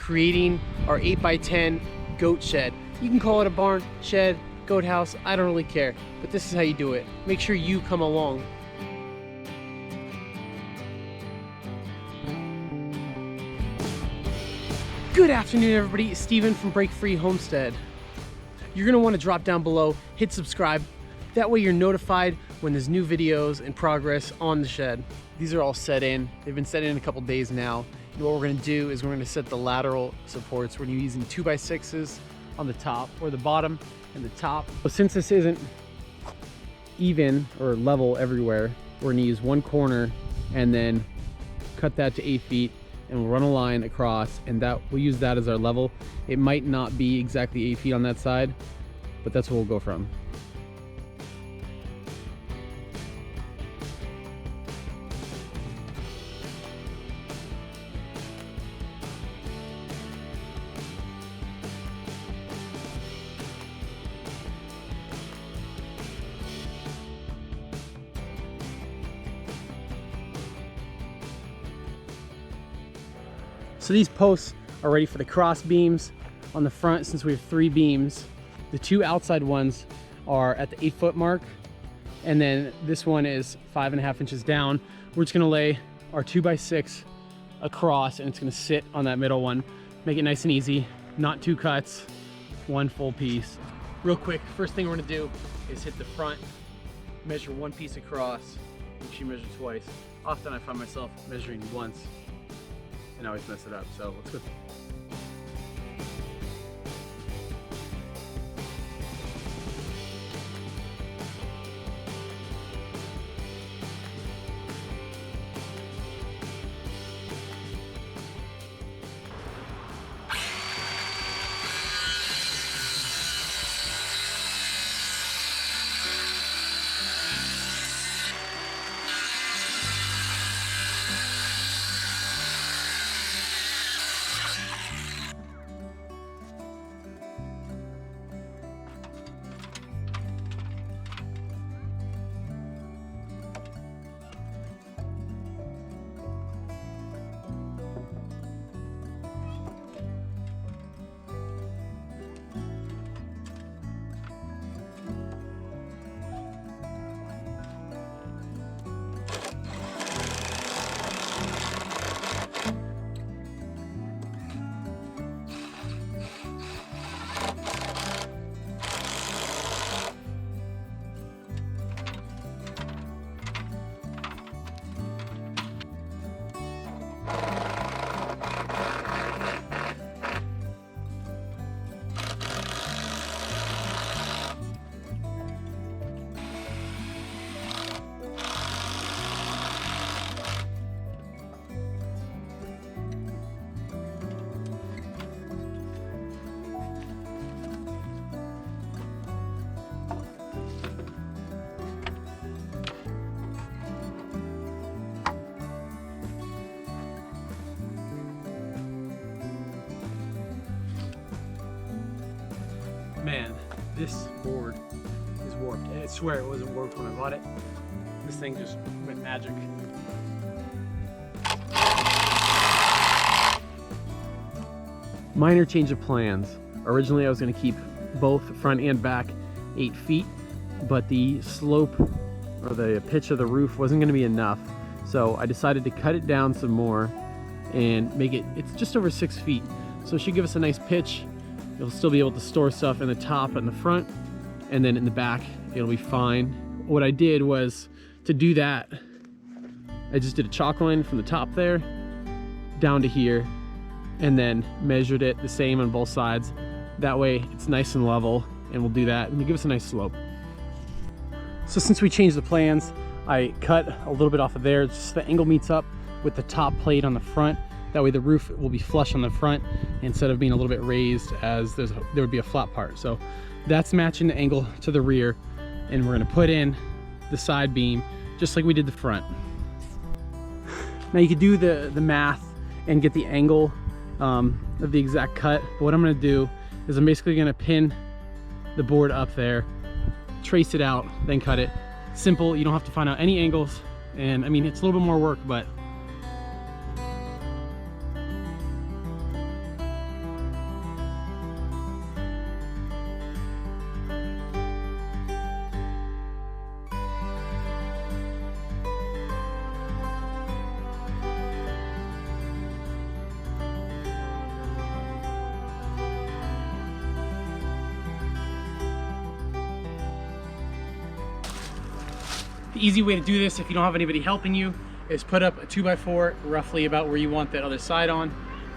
creating our 8x10 goat shed. You can call it a barn, shed, goat house, I don't really care, but this is how you do it. Make sure you come along. Good afternoon, everybody. It's Steven from Break Free Homestead. You're gonna wanna drop down below, hit subscribe. That way you're notified when there's new videos and progress on the shed. These are all set in. They've been set in a couple days now. And what we're gonna do is we're gonna set the lateral supports. We're gonna be using 2x6s on the top or the bottom and the top. So since this isn't even or level everywhere, we're gonna use one corner and then cut that to 8 feet, and we'll run a line across, and that we'll use that as our level. It might not be exactly 8 feet on that side, but that's what we'll go from. So these posts are ready for the cross beams on the front. Since we have 3 beams, the 2 outside ones are at the 8-foot mark, and then this one is 5.5 inches down. We're just gonna lay our 2x6 across, and it's gonna sit on that middle one. Make it nice and easy, not 2 cuts, 1 full piece. Real quick, first thing we're gonna do is hit the front, measure 1 piece across, make sure you measure twice. Often I find myself measuring once and I always mess it up, so let's go. Man, this board is warped. And I swear it wasn't warped when I bought it. This thing just went magic. Minor change of plans. Originally I was gonna keep both front and back 8 feet, but the slope or the pitch of the roof wasn't gonna be enough. So I decided to cut it down some more and make it, it's just over 6 feet. So it should give us a nice pitch. You'll still be able to store stuff in the top and the front, and then in the back, it'll be fine. What I did was, to do that, I just did a chalk line from the top there, down to here, and then measured it the same on both sides. That way, it's nice and level, and we'll do that, and it'll give us a nice slope. So since we changed the plans, I cut a little bit off of there, just so the angle meets up with the top plate on the front. That way the roof will be flush on the front instead of being a little bit raised, as there would be a flat part. So that's matching the angle to the rear, and we're gonna put in the side beam just like we did the front. Now you could do the math and get the angle of the exact cut, but what I'm gonna do is I'm basically gonna pin the board up there, trace it out, then cut it. Simple, you don't have to find out any angles, and I mean, it's a little bit more work, but The easy way to do this, if you don't have anybody helping you, is put up a 2x4 roughly about where you want that other side on.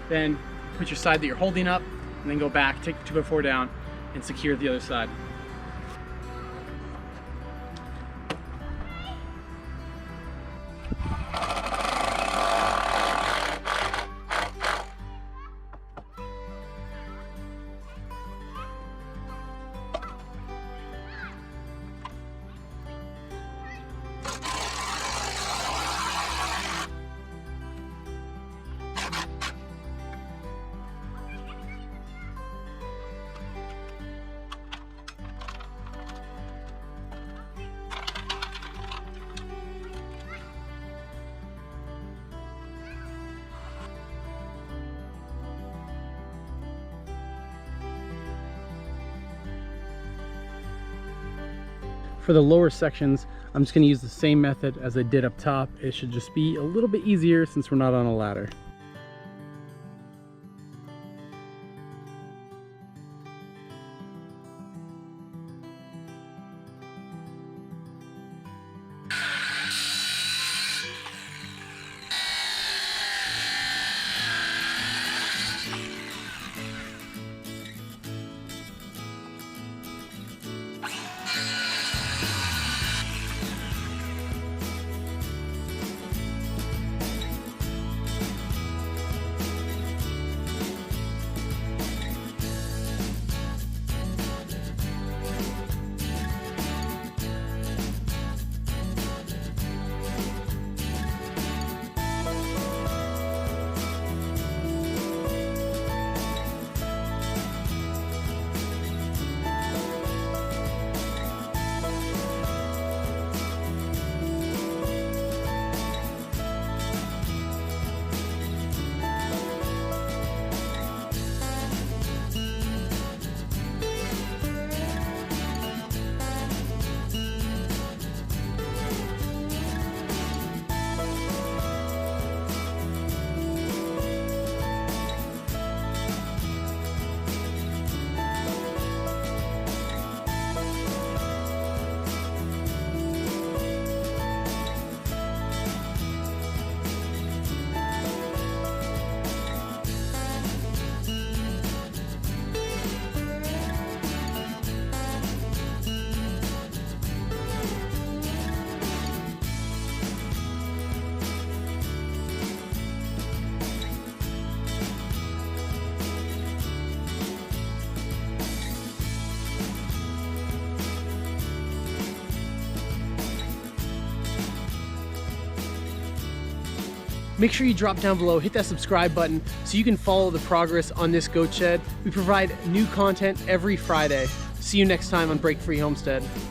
Then put your side that you're holding up, and then go back, take the 2x4 down, and secure the other side. For the lower sections, I'm just going to use the same method as I did up top. It should just be a little bit easier since we're not on a ladder. Make sure you drop down below, hit that subscribe button so you can follow the progress on this goat shed. We provide new content every Friday. See you next time on Break Free Homestead.